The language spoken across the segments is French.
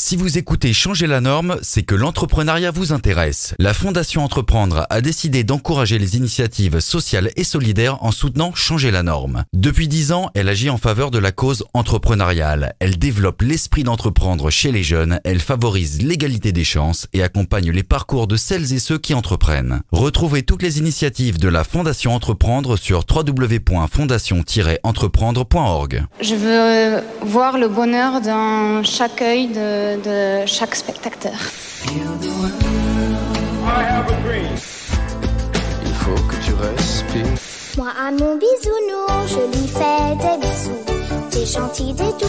Si vous écoutez Changer la norme, c'est que l'entrepreneuriat vous intéresse. La Fondation Entreprendre a décidé d'encourager les initiatives sociales et solidaires en soutenant Changer la norme. Depuis 10 ans, elle agit en faveur de la cause entrepreneuriale. Elle développe l'esprit d'entreprendre chez les jeunes, elle favorise l'égalité des chances et accompagne les parcours de celles et ceux qui entreprennent. Retrouvez toutes les initiatives de la Fondation Entreprendre sur www.fondation-entreprendre.org. Je veux voir le bonheur dans chaque œil de chaque spectateur. Il faut que tu respires. Moi à mon bisounours, je lui fais des bisous. T'es gentil des tout.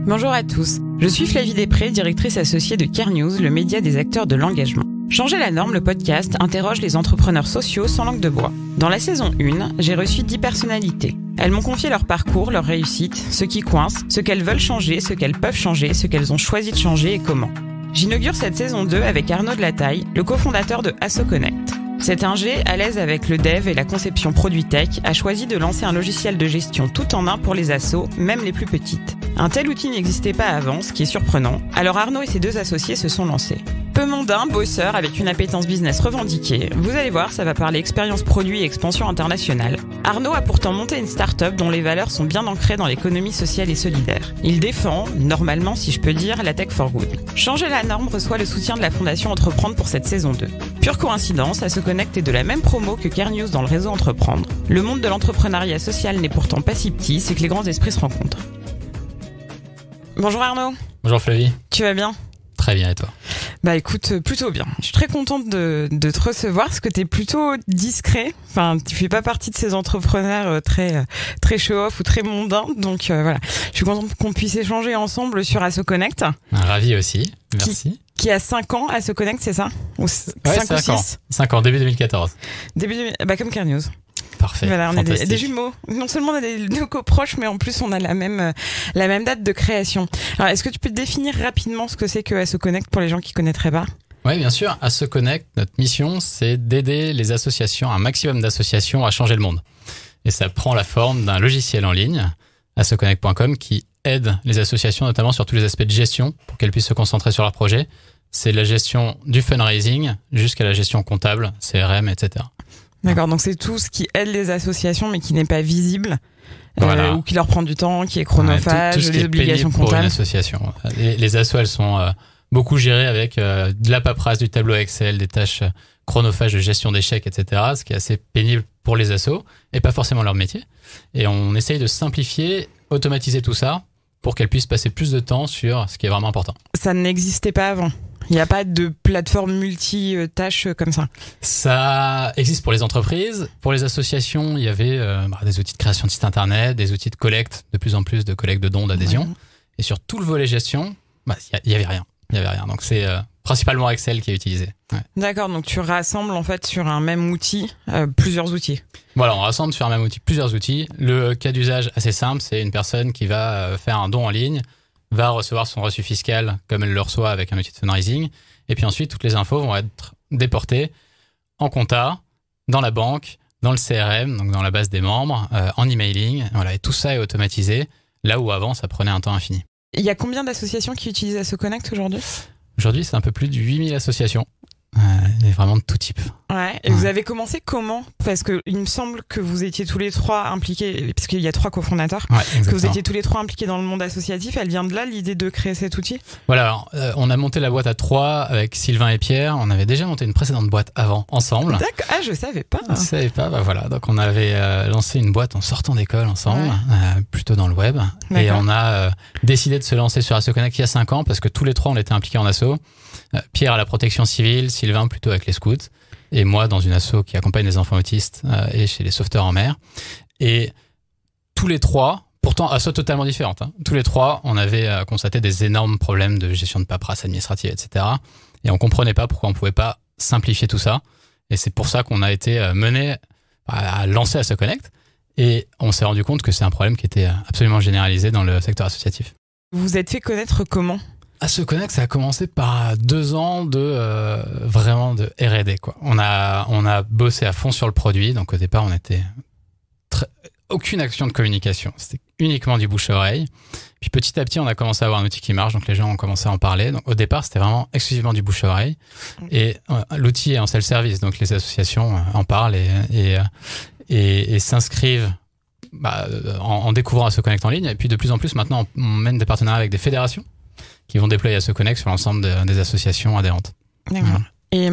Bonjour à tous, je suis Flavie Després, directrice associée de Care News, le média des acteurs de l'engagement. Changer la norme, le podcast, interroge les entrepreneurs sociaux sans langue de bois. Dans la saison 1, j'ai reçu 10 personnalités. Elles m'ont confié leur parcours, leur réussite, ce qui coince, ce qu'elles veulent changer, ce qu'elles peuvent changer, ce qu'elles ont choisi de changer et comment. J'inaugure cette saison 2 avec Arnaud de la Taille, le cofondateur de AssoConnect. Cet ingé, à l'aise avec le dev et la conception produit tech, a choisi de lancer un logiciel de gestion tout en un pour les assos, même les plus petites. Un tel outil n'existait pas avant, ce qui est surprenant, alors Arnaud et ses 2 associés se sont lancés. Peu mondain, bosseur, avec une appétence business revendiquée, vous allez voir, ça va parler expérience produit et expansion internationale. Arnaud a pourtant monté une start-up dont les valeurs sont bien ancrées dans l'économie sociale et solidaire. Il défend, normalement si je peux dire, la tech for good. Changer la norme reçoit le soutien de la Fondation Entreprendre pour cette saison 2. Pure coïncidence, AssoConnect est de la même promo que Care News dans le réseau Entreprendre. Le monde de l'entrepreneuriat social n'est pourtant pas si petit, c'est que les grands esprits se rencontrent. Bonjour Arnaud. Bonjour Flavie. Tu vas bien ? Très bien, et toi ? Bah écoute, plutôt bien. Je suis très contente de te recevoir parce que t'es plutôt discret. Enfin, tu fais pas partie de ces entrepreneurs très show-off ou très mondains. Donc voilà, je suis contente qu'on puisse échanger ensemble sur AssoConnect. Ravi aussi, merci. Qui a 5 ans, AssoConnect, c'est ça ? Ou 5 ou 6 5 ans, début 2014. Bah comme Care News. Parfait. Voilà, on est des jumeaux. Non seulement on a des locaux proches, mais en plus on a la même date de création. Alors, est-ce que tu peux définir rapidement ce que c'est que AssoConnect pour les gens qui connaîtraient pas ? Oui, bien sûr. AssoConnect, notre mission, c'est d'aider les associations, un maximum d'associations à changer le monde. Et ça prend la forme d'un logiciel en ligne, assoconnect.com, qui aide les associations, notamment sur tous les aspects de gestion, pour qu'elles puissent se concentrer sur leur projet. C'est de la gestion du fundraising jusqu'à la gestion comptable, CRM, etc. D'accord, donc c'est tout ce qui aide les associations mais qui n'est pas visible, voilà. Ou qui leur prend du temps, qui est chronophage, tout ce les qui est obligations comptables. Pour une comptables. association. Les assos, elles sont beaucoup gérées avec de la paperasse, du tableau Excel, des tâches chronophages de gestion d'échecs, etc. Ce qui est assez pénible pour les assos et pas forcément leur métier. Et on essaye de simplifier, automatiser tout ça pour qu'elles puissent passer plus de temps sur ce qui est vraiment important. Ça n'existait pas avant. Il n'y a pas de plateforme multi-tâches comme ça. Ça existe pour les entreprises. Pour les associations, il y avait des outils de création de site internet, des outils de collecte, de plus en plus de collecte de dons, d'adhésion. Ouais. Et sur tout le volet gestion, il y avait rien. Donc c'est principalement Excel qui est utilisé. Ouais. D'accord, donc tu rassembles en fait sur un même outil plusieurs outils. Voilà, on rassemble sur un même outil plusieurs outils. Le cas d'usage assez simple, c'est une personne qui va faire un don en ligne, va recevoir son reçu fiscal comme elle le reçoit avec un outil de fundraising. Et puis ensuite, toutes les infos vont être déportées en compta, dans la banque, dans le CRM, donc dans la base des membres, en emailing. Voilà, et tout ça est automatisé, là où avant, ça prenait un temps infini. Il y a combien d'associations qui utilisent AssoConnect aujourd'hui ? Aujourd'hui, c'est un peu plus de 8000 associations. Et vraiment de tout type. Ouais. Et vous avez commencé comment ? Parce que il me semble que vous étiez tous les 3 impliqués, parce qu'il y a 3 cofondateurs. Ouais, exactement. Que vous étiez tous les 3 impliqués dans le monde associatif. Elle vient de là, l'idée de créer cet outil ? Voilà. Alors, on a monté la boîte à 3 avec Sylvain et Pierre. On avait déjà monté une précédente boîte avant, ensemble. D'accord. Ah, je savais pas. Je savais pas. Voilà. Donc, on avait lancé une boîte en sortant d'école ensemble, plutôt dans le web. D'accord. Et on a décidé de se lancer sur AssoConnect il y a 5 ans parce que tous les 3 on était impliqués en asso. Pierre à la protection civile, Sylvain plutôt avec les scouts, et moi dans une asso qui accompagne les enfants autistes et chez les sauveteurs en mer. Et tous les 3, pourtant assos totalement différentes, tous les 3, on avait constaté des énormes problèmes de gestion de paperasse administrative, etc. Et on comprenait pas pourquoi on pouvait pas simplifier tout ça. Et c'est pour ça qu'on a été mené à lancer AssoConnect. Et on s'est rendu compte que c'est un problème qui était absolument généralisé dans le secteur associatif. Vous vous êtes fait connaître comment ? AssoConnect, ça a commencé par 2 ans vraiment de R&D, quoi. On a bossé à fond sur le produit. Donc au départ, on était aucune action de communication. C'était uniquement du bouche-oreille. Puis petit à petit, on a commencé à avoir un outil qui marche, donc les gens ont commencé à en parler. Donc au départ, c'était vraiment exclusivement du bouche-oreille. Et l'outil est en self-service, donc les associations en parlent et s'inscrivent en découvrant AssoConnect en ligne. Et puis de plus en plus, maintenant, on mène des partenariats avec des fédérations qui vont déployer AssoConnect sur l'ensemble des associations adhérentes. D'accord. Voilà. Et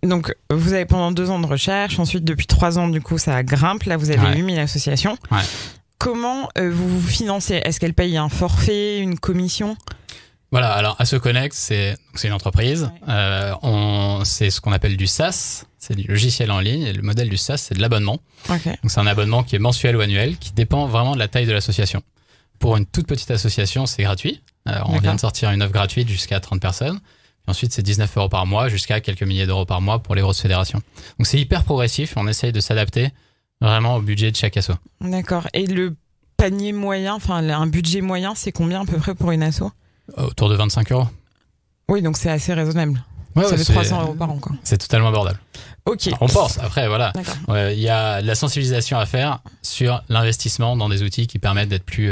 donc, vous avez pendant 2 ans de recherche, ensuite depuis 3 ans, du coup, ça grimpe. Là, vous avez 8000 associations. Ouais. Comment vous vous financez ? Est-ce qu'elle paye un forfait, une commission ? Voilà, alors AssoConnect, c'est une entreprise. Ouais. C'est ce qu'on appelle du SaaS, c'est du logiciel en ligne. Et le modèle du SaaS, c'est de l'abonnement. Okay. Donc c'est un abonnement qui est mensuel ou annuel, qui dépend vraiment de la taille de l'association. Pour une toute petite association, c'est gratuit. On vient de sortir une offre gratuite jusqu'à 30 personnes. Et ensuite, c'est 19 € par mois jusqu'à quelques milliers d'euros par mois pour les grosses fédérations. Donc c'est hyper progressif. On essaye de s'adapter vraiment au budget de chaque asso. D'accord. Et le panier moyen, enfin un budget moyen, c'est combien à peu près pour une asso ? Autour de 25 €. Oui, donc c'est assez raisonnable. Ça fait 300 € par an, quoi. C'est totalement abordable. Ok. Alors, on pense. Après, voilà. Il y a de la sensibilisation à faire sur l'investissement dans des outils qui permettent d'être plus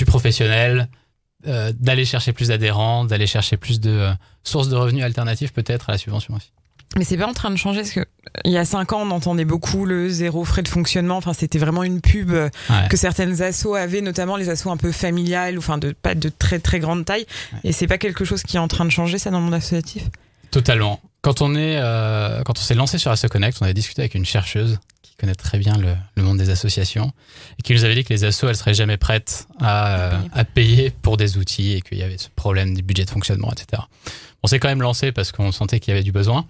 professionnels, d'aller chercher plus d'adhérents, d'aller chercher plus de sources de revenus alternatives peut-être à la subvention aussi. Mais c'est pas en train de changer parce que il y a 5 ans, on entendait beaucoup le 0 frais de fonctionnement. Enfin, c'était vraiment une pub que certaines assos avaient, notamment les assos un peu familiales ou pas de très très grande taille. Ouais. Et c'est pas quelque chose qui est en train de changer ça dans le monde associatif ? Totalement. Quand on s'est lancé sur AssoConnect, on avait discuté avec une chercheuse qui connaît très bien le monde des associations et qui nous avait dit que les assos, elles seraient jamais prêtes à payer pour des outils et qu'il y avait ce problème du budget de fonctionnement, etc. On s'est quand même lancé parce qu'on sentait qu'il y avait du besoin.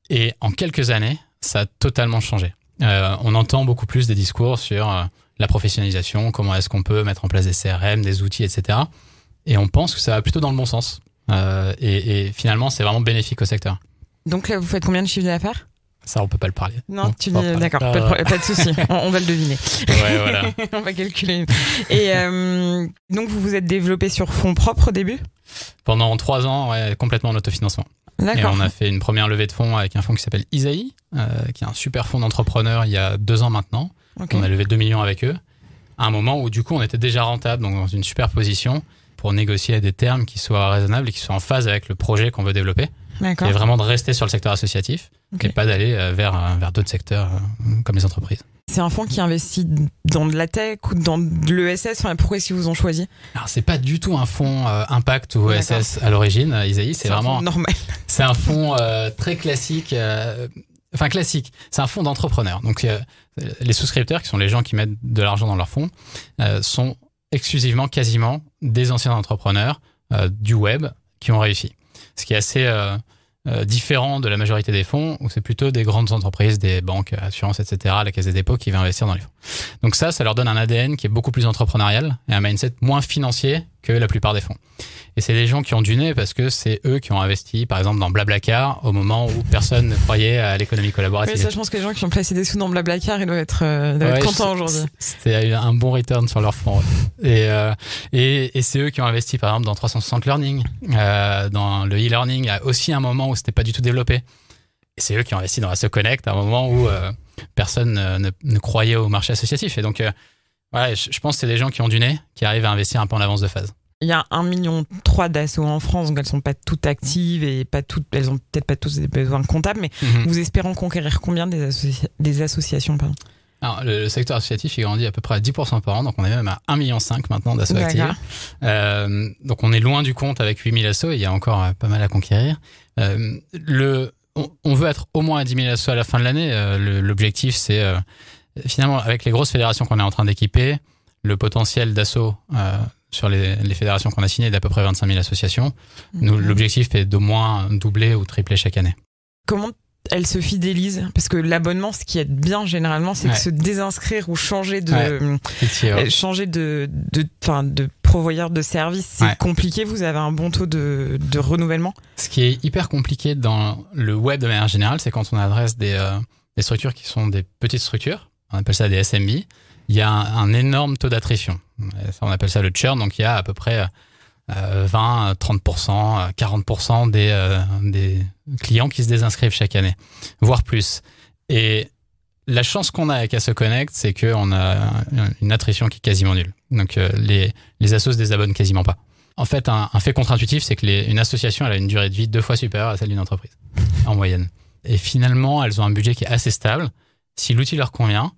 Et en quelques années, ça a totalement changé. On entend beaucoup plus des discours sur la professionnalisation, comment est-ce qu'on peut mettre en place des CRM, des outils, etc. Et on pense que ça va plutôt dans le bon sens. Et finalement, c'est vraiment bénéfique au secteur. Donc là, vous faites combien de chiffre d'affaires ? Ça, on peut pas le parler. Non, tu dis, d'accord, pas de souci. On va le deviner. Ouais, voilà. On va calculer. Et donc, vous vous êtes développé sur fonds propres au début ? Pendant 3 ans, complètement en autofinancement. D'accord. Et on a fait une première levée de fonds avec un fonds qui s'appelle Isaïe, qui est un super fonds d'entrepreneurs il y a 2 ans maintenant. Okay. On a levé 2 millions avec eux. À un moment où, du coup, on était déjà rentable, donc dans une super position pour négocier à des termes qui soient raisonnables et qui soient en phase avec le projet qu'on veut développer. D'accord. Et vraiment de rester sur le secteur associatif et pas d'aller vers d'autres secteurs comme les entreprises. C'est un fonds qui investit dans de la tech ou dans de l'ESS. Enfin, pourquoi est-ce qu'ils vous ont choisi ? Alors, c'est pas du tout un fonds impact ou ESS à l'origine, Isaïe. C'est vraiment normal. C'est un fonds très classique. Classique. C'est un fonds d'entrepreneurs. Donc, les souscripteurs, qui sont les gens qui mettent de l'argent dans leur fonds, sont exclusivement, quasiment, des anciens entrepreneurs du web qui ont réussi. Ce qui est assez différent de la majorité des fonds, où c'est plutôt des grandes entreprises, des banques, assurances, etc., la Caisse des dépôts qui va investir dans les fonds. Donc ça leur donne un ADN qui est beaucoup plus entrepreneurial et un mindset moins financier que la plupart des fonds. Et c'est des gens qui ont du nez parce que c'est eux qui ont investi, par exemple, dans Blablacar au moment où personne ne croyait à l'économie collaborative. Oui, ça, je pense que les gens qui ont placé des sous dans Blablacar, ils doivent être contents aujourd'hui. C'était un bon return sur leur fonds. Ouais. Et c'est eux qui ont investi, par exemple, dans 360 Learning, dans le e-learning, à aussi un moment où c'était pas du tout développé. Et c'est eux qui ont investi dans AssoConnect à un moment où personne ne croyait au marché associatif. Et donc, je pense que c'est des gens qui ont du nez, qui arrivent à investir un peu en avance de phase. Il y a 1,3 million d'assos en France, donc elles sont pas toutes actives et elles ont peut-être pas tous des besoins comptables, mais vous espérez en conquérir combien des associations, pardon ? Alors, le secteur associatif, il grandit à peu près à 10% par an, donc on est même à 1,5 million maintenant d'assos actifs. Donc on est loin du compte avec 8000 assos, et il y a encore pas mal à conquérir. On veut être au moins à 10 000 assos à la fin de l'année. L'objectif, c'est finalement, avec les grosses fédérations qu'on est en train d'équiper, le potentiel d'assos sur les fédérations qu'on a signées d'à peu près 25 000 associations. Nous, l'objectif est d'au moins doubler ou tripler chaque année. Comment elles se fidélisent ? Parce que l'abonnement, ce qui est bien généralement, c'est de se désinscrire ou changer de pourvoyeur de service. C'est compliqué. Vous avez un bon taux de renouvellement ? Ce qui est hyper compliqué dans le web de manière générale, c'est quand on adresse des structures qui sont des petites structures. On appelle ça des SMB. Il y a un énorme taux d'attrition. On appelle ça le churn. Donc, il y a à peu près 20, 30%, 40% des clients qui se désinscrivent chaque année, voire plus. Et La chance qu'on a avec AssoConnect, c'est qu'on a une attrition qui est quasiment nulle. Donc les assos se désabonnent quasiment pas. En fait, un fait contre-intuitif, c'est que une association, elle a une durée de vie 2 fois supérieure à celle d'une entreprise, en moyenne. Et finalement, elles ont un budget qui est assez stable. Si l'outil leur convient,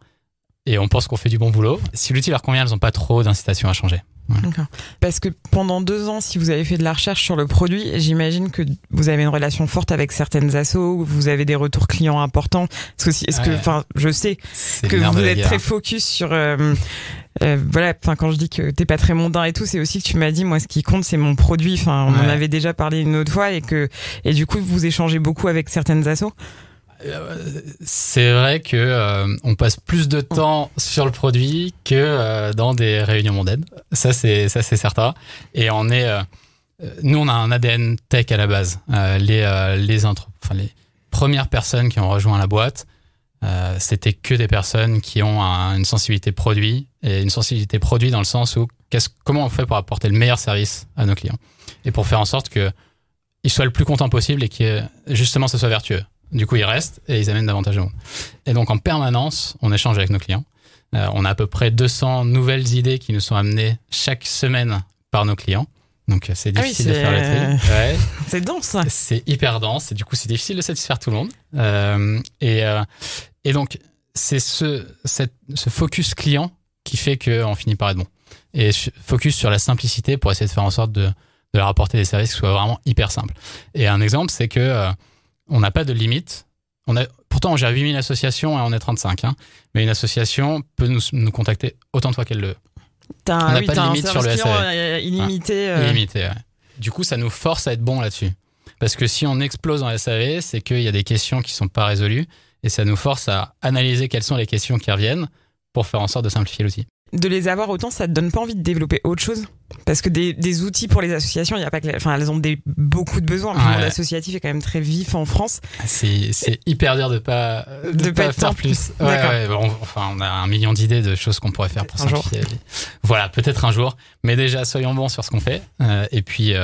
et on pense qu'on fait du bon boulot, si l'outil leur convient, elles n'ont pas trop d'incitation à changer. Ouais. D'accord. Parce que pendant 2 ans, si vous avez fait de la recherche sur le produit, j'imagine que vous avez une relation forte avec certaines assos, vous avez des retours clients importants. Je sais que vous êtes très focus sur... voilà, quand je dis que t'es pas très mondain et tout, c'est aussi que tu m'as dit, moi, ce qui compte, c'est mon produit. On en avait déjà parlé une autre fois et du coup, vous échangez beaucoup avec certaines assos. C'est vrai que on passe plus de temps sur le produit que dans des réunions mondaines. Ça c'est certain. Et nous on a un ADN tech à la base. Les premières personnes qui ont rejoint la boîte, c'était que des personnes qui ont une sensibilité produit, et une sensibilité produit dans le sens où comment on fait pour apporter le meilleur service à nos clients et pour faire en sorte que ils soient le plus contents possible et que justement ce soit vertueux. Du coup, ils restent et ils amènent davantage de monde. Et donc, en permanence, on échange avec nos clients. On a à peu près 200 nouvelles idées qui nous sont amenées chaque semaine par nos clients. Donc, c'est difficile de faire le tri. Ouais. C'est dense. C'est hyper dense et du coup, c'est difficile de satisfaire tout le monde. Et donc, c'est ce focus client qui fait qu'on finit par être bon. Et focus sur la simplicité pour essayer de faire en sorte de leur apporter des services qui soient vraiment hyper simples. Et un exemple, c'est que on n'a pas de limite. Pourtant, on gère 8000 associations et on est 35. Mais une association peut nous contacter autant de fois qu'elle le veut. On n'a pas de limite sur le SAV. Illimité. Illimité, ouais. Du coup, ça nous force à être bon là-dessus. Parce que si on explose dans le SAV, c'est qu'il y a des questions qui ne sont pas résolues et ça nous force à analyser quelles sont les questions qui reviennent pour faire en sorte de simplifier l'outil. De les avoir autant, ça te donne pas envie de développer autre chose? Parce que des outils pour les associations, il y a pas que, elles ont beaucoup de besoins. Le monde associatif est quand même très vif en France. C'est hyper dur de pas faire plus. Ouais, on a 1 million d'idées de choses qu'on pourrait faire pour simplifier la vie. Voilà, peut-être un jour. Mais déjà, soyons bons sur ce qu'on fait. Et puis,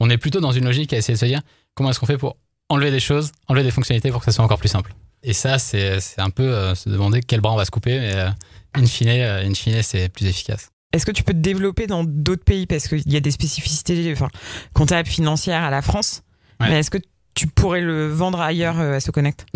on est plutôt dans une logique à essayer de se dire comment est-ce qu'on fait pour enlever des choses, enlever des fonctionnalités pour que ça soit encore plus simple. Et ça, c'est un peu se demander quel bras on va se couper, mais in fine, c'est plus efficace. Est-ce que tu peux te développer dans d'autres pays? Parce qu'il y a des spécificités comptables, financières à la France. Ouais. Mais est-ce que tu pourrais le vendre ailleurs à AssoConnect?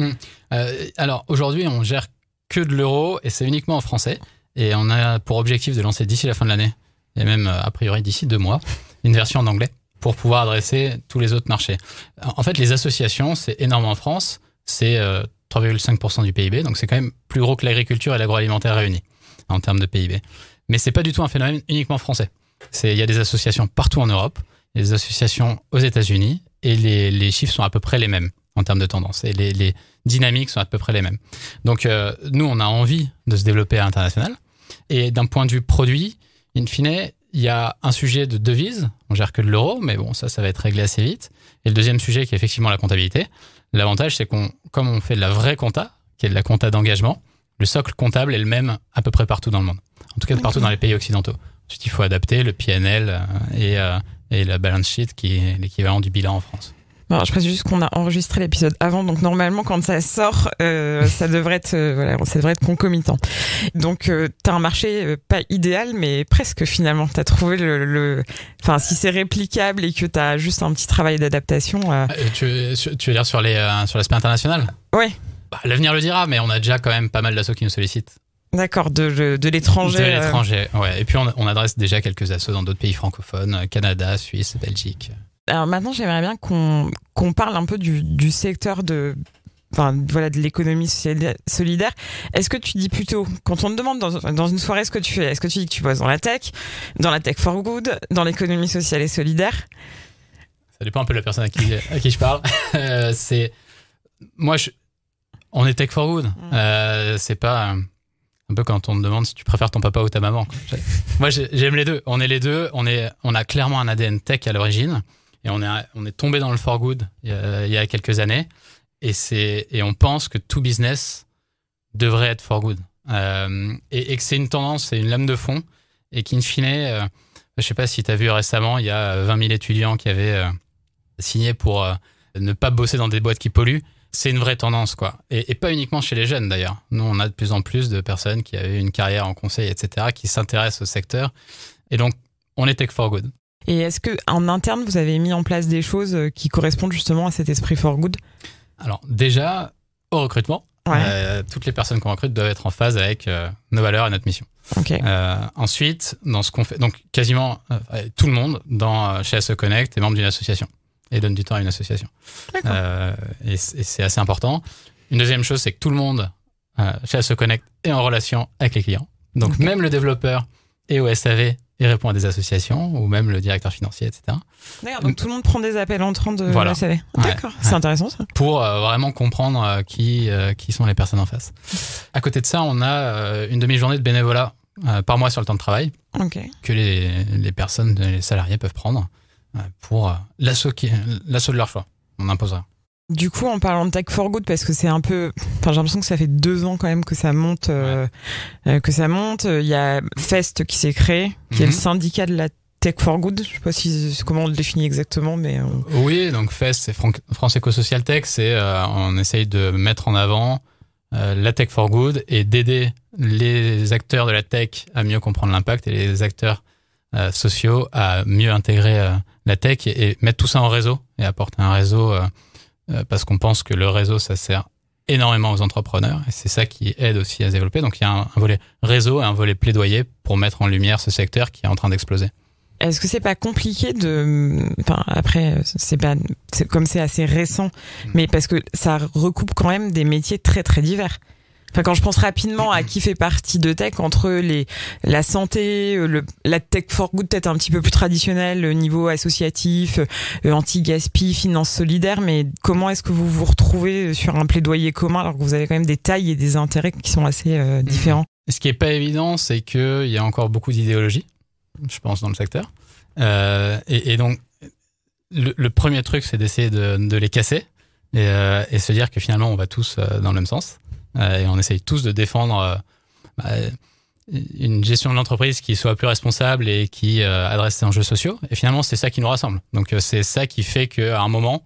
Alors, aujourd'hui, on gère que de l'euro et c'est uniquement en français. Et on a pour objectif de lancer d'ici la fin de l'année, et même a priori d'ici 2 mois, une version en anglais pour pouvoir adresser tous les autres marchés. En fait, les associations, c'est énorme en France. C'est 3,5% du PIB, donc c'est quand même plus gros que l'agriculture et l'agroalimentaire réunis en termes de PIB. Mais c'est pas du tout un phénomène uniquement français. Il y a des associations partout en Europe, il y a des associations aux États-Unis et les chiffres sont à peu près les mêmes en termes de tendance et les dynamiques sont à peu près les mêmes. Donc nous, on a envie de se développer à l'international et d'un point de vue produit, in fine, il y a un sujet de devise, on gère que de l'euro, mais bon, ça va être réglé assez vite. Et le deuxième sujet qui est effectivement la comptabilité. L'avantage, c'est comme on fait de la vraie compta, qui est de la compta d'engagement, le socle comptable est le même à peu près partout dans le monde. En tout cas, partout dans les pays occidentaux. Ensuite, il faut adapter le PNL et la balance sheet qui est l'équivalent du bilan en France. Alors, je précise juste qu'on a enregistré l'épisode avant, donc normalement quand ça sort, ça devrait être concomitant. Donc t'as un marché pas idéal, mais presque finalement. T'as trouvé enfin si c'est réplicable et que t'as juste un petit travail d'adaptation. Tu veux dire sur l'aspect international? Ouais. L'avenir le dira, mais on a déjà quand même pas mal d'assos qui nous sollicitent. D'accord, de l'étranger. De l'étranger, ouais. Et puis on adresse déjà quelques assos dans d'autres pays francophones, Canada, Suisse, Belgique. Alors maintenant, j'aimerais bien qu'on parle un peu du secteur de l'économie solidaire. Est-ce que tu dis plutôt, quand on te demande dans une soirée ce que tu fais, est-ce que tu dis que tu bosses dans la tech for good, dans l'économie sociale et solidaire? Ça dépend un peu de la personne à qui je parle. On est tech for good. C'est pas un peu quand on te demande si tu préfères ton papa ou ta maman. Moi, j'aime les deux. On est les deux. On a clairement un ADN tech à l'origine. Et on est tombé dans le for good il y a quelques années. Et on pense que tout business devrait être for good. Et que c'est une tendance, c'est une lame de fond. Et qu'in fine, je sais pas si tu as vu récemment, il y a 20 000 étudiants qui avaient signé pour ne pas bosser dans des boîtes qui polluent. c'est une vraie tendance, quoi. Et pas uniquement chez les jeunes, d'ailleurs. Nous, on a de plus en plus de personnes qui avaient une carrière en conseil, etc., qui s'intéressent au secteur. Et donc, on est tech for good. Et est-ce qu'en interne, vous avez mis en place des choses qui correspondent justement à cet esprit for good ? Alors, déjà, au recrutement, toutes les personnes qu'on recrute doivent être en phase avec nos valeurs et notre mission. Okay. Ensuite, dans ce qu'on fait, donc quasiment tout le monde chez ASO Connect est membre d'une association et donne du temps à une association. Et c'est assez important. Une deuxième chose, c'est que tout le monde chez ASO Connect est en relation avec les clients. Donc même le développeur est au SAV et répond à des associations, ou même le directeur financier, etc. D'accord, donc tout le monde prend des appels entrants de SAV. D'accord, c'est intéressant ça. Pour vraiment comprendre qui sont les personnes en face. À côté de ça, on a une demi-journée de bénévolat par mois sur le temps de travail que les personnes, les salariés peuvent prendre pour l'assaut de leur choix. On imposera. Du coup, en parlant de Tech for Good, parce que c'est un peu, j'ai l'impression que ça fait 2 ans quand même que ça monte, il y a Fest qui s'est créé, qui est le syndicat de la Tech for Good. Je sais pas comment on le définit exactement, mais oui, donc Fest, c'est France Éco-Social Tech, on essaye de mettre en avant la Tech for Good et d'aider les acteurs de la tech à mieux comprendre l'impact et les acteurs sociaux à mieux intégrer la tech et mettre tout ça en réseau et apporter un réseau parce qu'on pense que le réseau, ça sert énormément aux entrepreneurs et c'est ça qui aide aussi à se développer. Donc il y a un volet réseau et un volet plaidoyer pour mettre en lumière ce secteur qui est en train d'exploser. Est-ce que c'est pas compliqué après, c'est comme c'est assez récent, mais parce que ça recoupe quand même des métiers très très divers. Enfin, quand je pense rapidement à qui fait partie de tech, entre la santé, la tech for good peut-être un petit peu plus traditionnelle, le niveau associatif, anti-gaspi, finance solidaire, mais comment est-ce que vous vous retrouvez sur un plaidoyer commun alors que vous avez quand même des tailles et des intérêts qui sont assez différents? Ce qui est pas évident, c'est qu'il y a encore beaucoup d'idéologie, je pense, dans le secteur. Et donc, le premier truc, c'est d'essayer de les casser et se dire que finalement, on va tous dans le même sens. Et on essaye tous de défendre une gestion de l'entreprise qui soit plus responsable et qui adresse ses enjeux sociaux. Et finalement, c'est ça qui nous rassemble. Donc, c'est ça qui fait qu'à un moment,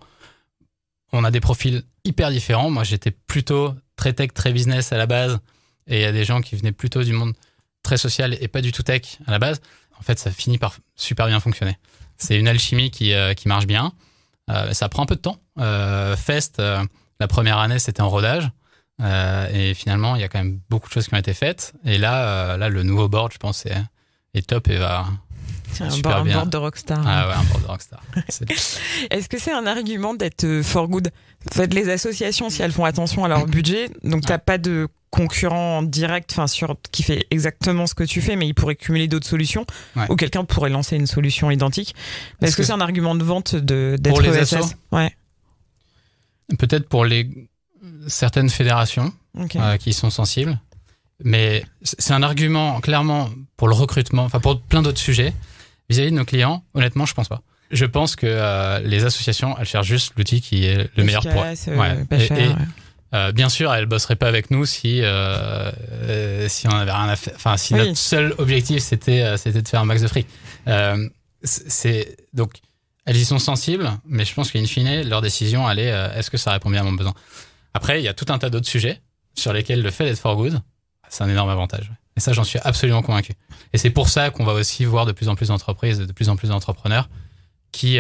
on a des profils hyper différents. Moi, j'étais plutôt très tech, très business à la base. Et il y a des gens qui venaient plutôt du monde très social et pas du tout tech à la base. En fait, ça finit par super bien fonctionner. C'est une alchimie qui marche bien. Ça prend un peu de temps. Fest, la première année, c'était en rodage. Et finalement, il y a quand même beaucoup de choses qui ont été faites. Et là, le nouveau board, je pense, est top et va super bien. Un board de rockstar. Ah ouais, un board de rockstar. Est-ce que c'est un argument d'être for good? En fait, les associations, si elles font attention à leur budget, donc t'as pas de concurrent direct, qui fait exactement ce que tu fais, mais il pourrait cumuler d'autres solutions, ou quelqu'un pourrait lancer une solution identique. Est-ce que c'est un argument de vente d'être pour les ESS? assos? Peut-être pour certaines fédérations qui sont sensibles, mais c'est un argument clairement pour le recrutement, pour plein d'autres sujets. Vis-à-vis de nos clients, honnêtement, je pense pas. Je pense que les associations, elles cherchent juste l'outil qui est le meilleur pour elles. Pas cher, bien sûr, elles bosseraient pas avec nous si on avait rien à faire. Si notre seul objectif c'était de faire un max de fric. Donc elles y sont sensibles, mais je pense qu'in fine, leur décision, elle est est-ce que ça répond bien à mon besoin. Après, il y a tout un tas d'autres sujets sur lesquels le fait d'être for good, c'est un énorme avantage. Et ça, j'en suis absolument convaincu. Et c'est pour ça qu'on va aussi voir de plus en plus d'entreprises, de plus en plus d'entrepreneurs qui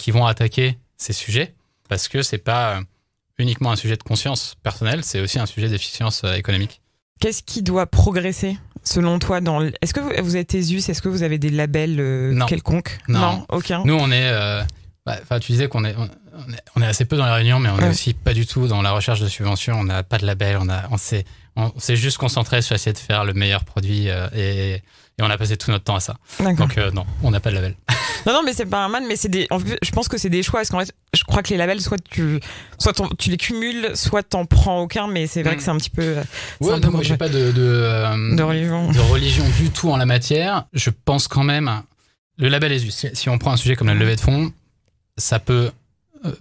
vont attaquer ces sujets, parce que c'est pas uniquement un sujet de conscience personnelle, c'est aussi un sujet d'efficience économique. Qu'est-ce qui doit progresser selon toi est-ce que vous êtes ESUS? Est-ce que vous avez des labels quelconques? Non, aucun. Nous, on est tu disais qu'on est assez peu dans les réunions, mais on est aussi pas du tout dans la recherche de subventions. On n'a pas de label. On s'est juste concentré sur essayer de faire le meilleur produit et on a passé tout notre temps à ça. D'accord. Donc non, on n'a pas de label. Non, mais c'est pas un mal, mais je pense que c'est des choix. Parce qu'en fait, je crois que les labels, soit tu les cumules, soit t'en prends aucun, mais c'est vrai que c'est un petit peu. Moi, j'ai pas de religion du tout en la matière. Je pense quand même, le label ESUS, si on prend un sujet comme la levée de fonds, ça peut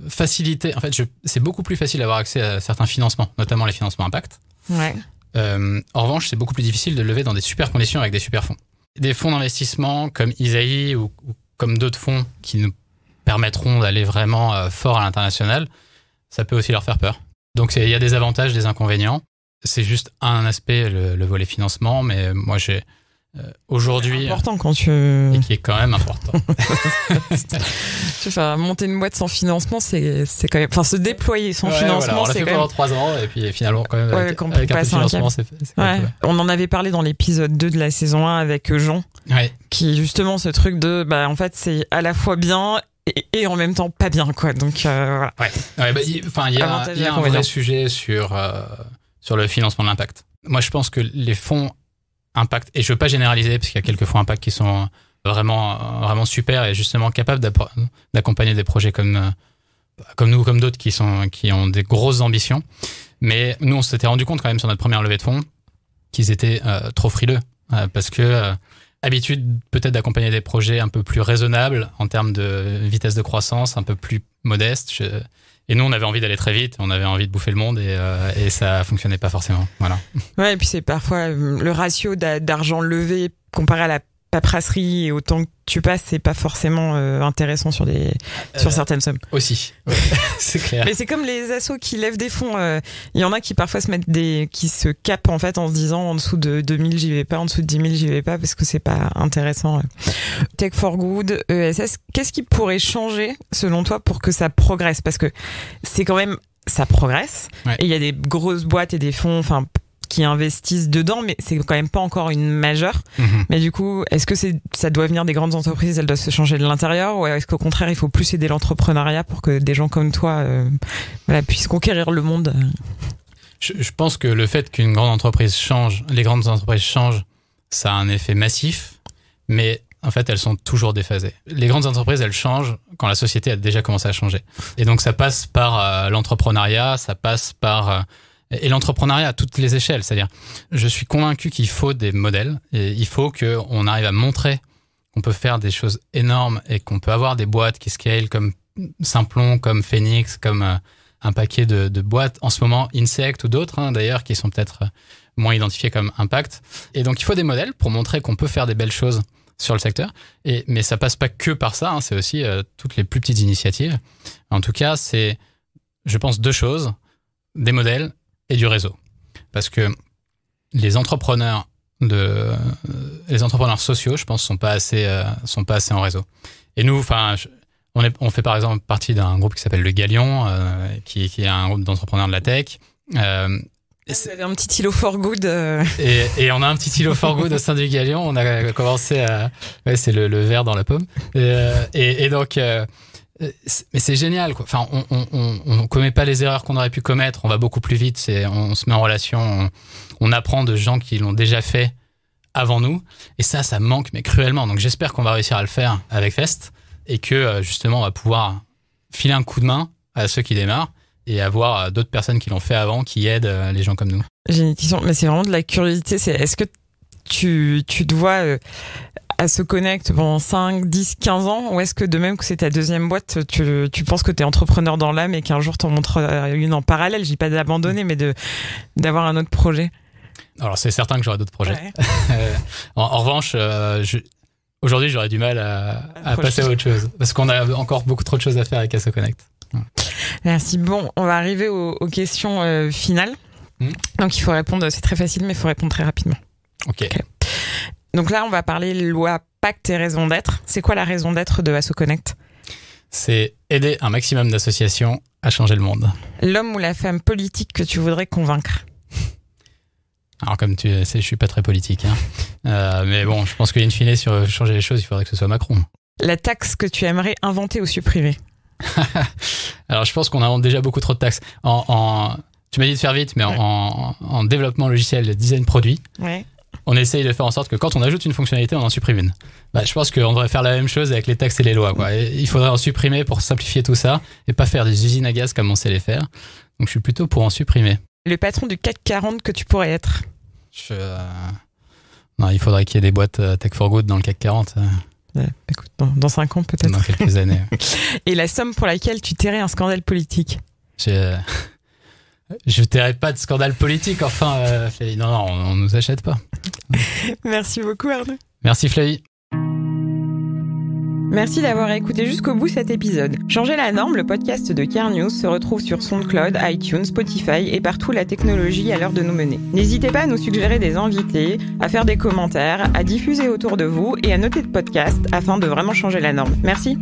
faciliter. En fait, c'est beaucoup plus facile d'avoir accès à certains financements, notamment les financements impact. En revanche, c'est beaucoup plus difficile de lever dans des super conditions avec des super fonds. Des fonds d'investissement comme Isaïe ou comme d'autres fonds qui nous permettront d'aller vraiment fort à l'international, ça peut aussi leur faire peur. Donc il y a des avantages, des inconvénients. C'est juste un aspect, le volet financement, mais moi j'ai aujourd'hui... C'est important quand et qui est quand même important. Tu fais monter une boîte sans financement, c'est quand même... Enfin, se déployer sans financement, voilà, c'est quand même... On l'a fait pendant 3 ans, et puis finalement, quand même, avec un peu de financement, c'est quand même cool. On en avait parlé dans l'épisode 2 de la saison 1 avec Jean, qui justement ce truc de... en fait, c'est à la fois bien... Et en même temps pas bien, quoi. Donc voilà. Il y a un vrai sujet sur le financement de l'impact. Moi, je pense que les fonds impact, et je veux pas généraliser parce qu'il y a quelques fonds impact qui sont vraiment super et justement capables d'accompagner des projets comme nous, comme d'autres qui ont des grosses ambitions. Mais nous, on s'était rendu compte quand même sur notre première levée de fonds qu'ils étaient trop frileux parce que habitude peut-être d'accompagner des projets un peu plus raisonnables en termes de vitesse de croissance, un peu plus modeste. Et nous, on avait envie d'aller très vite, on avait envie de bouffer le monde et ça fonctionnait pas forcément. Voilà. Ouais, et puis c'est parfois le ratio d'argent levé comparé à la paperasserie et au temps que tu passes, c'est pas forcément intéressant sur certaines sommes. Aussi, c'est clair. Mais c'est comme les assos qui lèvent des fonds. Il y en a qui parfois qui se capent en fait en se disant en dessous de 2000 j'y vais pas, en dessous de 10 000 j'y vais pas parce que c'est pas intéressant. Tech for Good, ESS, qu'est-ce qui pourrait changer selon toi pour que ça progresse? Parce que c'est quand même, ça progresse et il y a des grosses boîtes et des fonds, qui investissent dedans, mais c'est quand même pas encore une majeure. Mais du coup, est-ce que ça doit venir des grandes entreprises, elles doivent se changer de l'intérieur, ou est-ce qu'au contraire, il faut plus aider l'entrepreneuriat pour que des gens comme toi puissent conquérir le monde? Je pense que le fait qu'une grande entreprise change, les grandes entreprises changent, ça a un effet massif, mais en fait, elles sont toujours déphasées. Les grandes entreprises, elles changent quand la société a déjà commencé à changer. Et donc, ça passe par l'entrepreneuriat, ça passe par... Et l'entrepreneuriat à toutes les échelles, c'est-à-dire, je suis convaincu qu'il faut des modèles et il faut qu'on arrive à montrer qu'on peut faire des choses énormes et qu'on peut avoir des boîtes qui scale comme Simplon, comme Phoenix, comme un paquet de boîtes. En ce moment, Insect ou d'autres, d'ailleurs, qui sont peut-être moins identifiés comme impact. Et donc, il faut des modèles pour montrer qu'on peut faire des belles choses sur le secteur. Mais ça passe pas que par ça, c'est aussi toutes les plus petites initiatives. En tout cas, c'est, je pense, 2 choses, des modèles et du réseau. Parce que les entrepreneurs sociaux, je pense, sont pas assez en réseau. Et nous, on fait par exemple partie d'un groupe qui s'appelle le Galion, qui est un groupe d'entrepreneurs de la tech. Vous avez un petit îlot for good. Et on a un petit îlot for good au sein du Galion. On a commencé à... Ouais, c'est le verre dans la pomme. Et donc... mais c'est génial, quoi. On commet pas les erreurs qu'on aurait pu commettre. On va beaucoup plus vite. On se met en relation. On apprend de gens qui l'ont déjà fait avant nous. Et ça manque, mais cruellement. Donc j'espère qu'on va réussir à le faire avec Fest et que justement on va pouvoir filer un coup de main à ceux qui démarrent et avoir d'autres personnes qui l'ont fait avant qui aident les gens comme nous. J'ai une question, mais c'est vraiment de la curiosité. Est-ce que tu te vois à se connecter pendant 5, 10, 15 ans, ou est-ce que de même que c'est ta deuxième boîte, tu penses que t'es entrepreneur dans l'âme et qu'un jour t'en montres une en parallèle? Je dis pas d'abandonner, mais d'avoir un autre projet. Alors c'est certain que j'aurai d'autres projets. Ouais. En revanche, aujourd'hui j'aurais du mal à passer à autre chose, parce qu'on a encore beaucoup trop de choses à faire avec AssoConnect. Merci. Bon, on va arriver aux questions finales. Donc il faut répondre, c'est très facile, mais il faut répondre très rapidement. Ok. Donc là, on va parler loi pacte et raison d'être. C'est quoi la raison d'être de AssoConnect? C'est aider un maximum d'associations à changer le monde. L'homme ou la femme politique que tu voudrais convaincre? Alors comme tu sais, je suis pas très politique, mais bon, je pense qu'in fine, sur changer les choses, il faudrait que ce soit Macron. La taxe que tu aimerais inventer ou supprimer? Alors je pense qu'on invente déjà beaucoup trop de taxes. Tu m'as dit de faire vite, mais en développement logiciel, design produit, on essaye de faire en sorte que quand on ajoute une fonctionnalité, on en supprime une. Je pense qu'on devrait faire la même chose avec les taxes et les lois, quoi. Et il faudrait en supprimer pour simplifier tout ça et pas faire des usines à gaz comme on sait les faire. Donc je suis plutôt pour en supprimer. Le patron du CAC 40 que tu pourrais être? Non, il faudrait qu'il y ait des boîtes Tech for Good dans le CAC 40. Écoute, dans 5 ans peut-être. Dans quelques années. Et la somme pour laquelle tu tairais un scandale politique? Je tairais pas de scandale politique, enfin, Flavie. Non, on nous achète pas. Merci beaucoup, Arnaud. Merci, Flavie. Merci d'avoir écouté jusqu'au bout cet épisode. Changer la norme, le podcast de Care News, se retrouve sur SoundCloud, iTunes, Spotify et partout la technologie à l'heure de nous mener. N'hésitez pas à nous suggérer des invités, à faire des commentaires, à diffuser autour de vous et à noter de podcast afin de vraiment changer la norme. Merci.